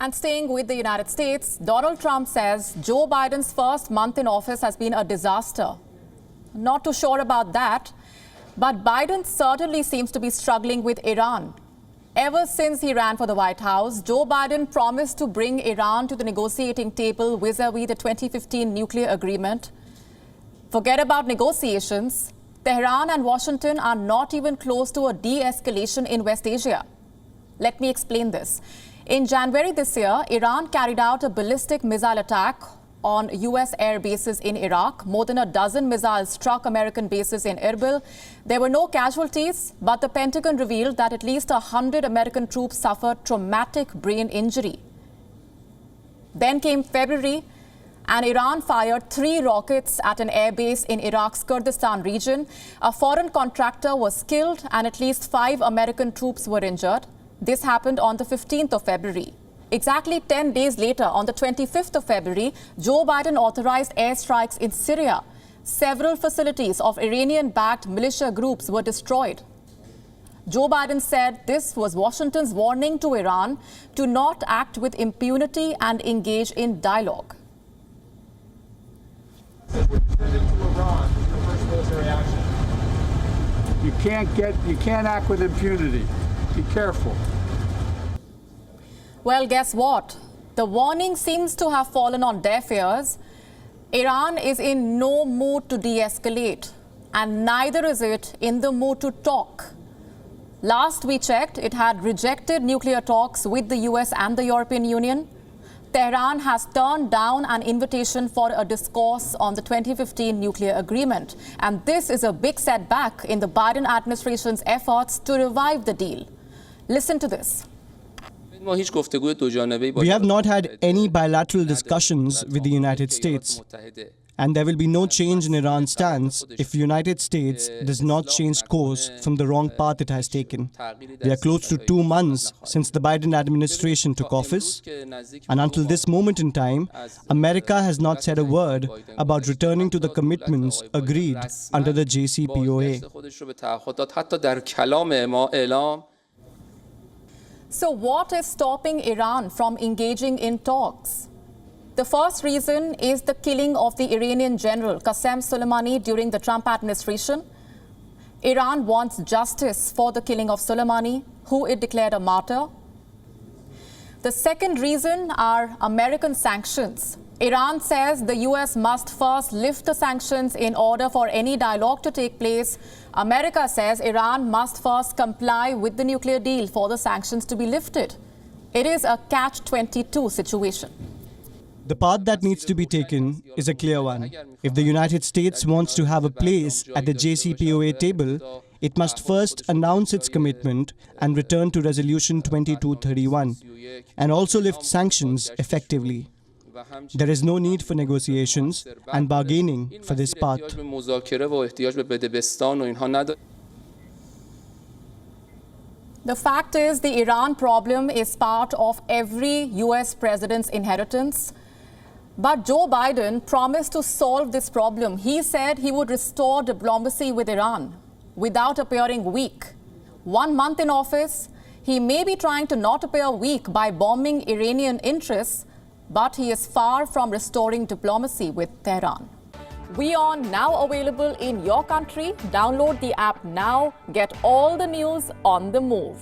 And staying with the United States, Donald Trump says Joe Biden's first month in office has been a disaster. Not too sure about that, but Biden certainly seems to be struggling with Iran. Ever since he ran for the White House, Joe Biden promised to bring Iran to the negotiating table vis-a-vis the 2015 nuclear agreement. Forget about negotiations. Tehran and Washington are not even close to a de-escalation in West Asia. Let me explain this. In January this year, Iran carried out a ballistic missile attack on U.S. air bases in Iraq. More than a dozen missiles struck American bases in Erbil. There were no casualties, but the Pentagon revealed that at least 100 American troops suffered traumatic brain injury. Then came February, and Iran fired 3 rockets at an airbase in Iraq's Kurdistan region. A foreign contractor was killed and at least 5 American troops were injured. This happened on the 15th of February. Exactly 10 days later, on the 25th of February, Joe Biden authorized airstrikes in Syria. Several facilities of Iranian-backed militia groups were destroyed. Joe Biden said this was Washington's warning to Iran to not act with impunity and engage in dialogue. You can't act with impunity. Be careful. Well, guess what? The warning seems to have fallen on deaf ears. Iran is in no mood to de-escalate, and neither is it in the mood to talk. Last we checked, it had rejected nuclear talks with the US and the European Union. Tehran has turned down an invitation for a discourse on the 2015 nuclear agreement. And this is a big setback in the Biden administration's efforts to revive the deal. Listen to this. We have not had any bilateral discussions with the United States, and there will be no change in Iran's stance if the United States does not change course from the wrong path it has taken. We are close to 2 months since the Biden administration took office, and until this moment in time, America has not said a word about returning to the commitments agreed under the JCPOA. So what is stopping Iran from engaging in talks? The first reason is the killing of the Iranian general Qasem Soleimani during the Trump administration. Iran wants justice for the killing of Soleimani, who it declared a martyr. The second reason are American sanctions. Iran says the US must first lift the sanctions in order for any dialogue to take place. America says Iran must first comply with the nuclear deal for the sanctions to be lifted. It is a catch-22 situation. The path that needs to be taken is a clear one. If the United States wants to have a place at the JCPOA table, it must first announce its commitment and return to Resolution 2231, and also lift sanctions effectively. There is no need for negotiations and bargaining for this path. The fact is, the Iran problem is part of every US president's inheritance. But Joe Biden promised to solve this problem. He said he would restore diplomacy with Iran without appearing weak. 1 month in office, he may be trying to not appear weak by bombing Iranian interests, but he is far from restoring diplomacy with Tehran. WION now available in your country. Download the app now. Get all the news on the move.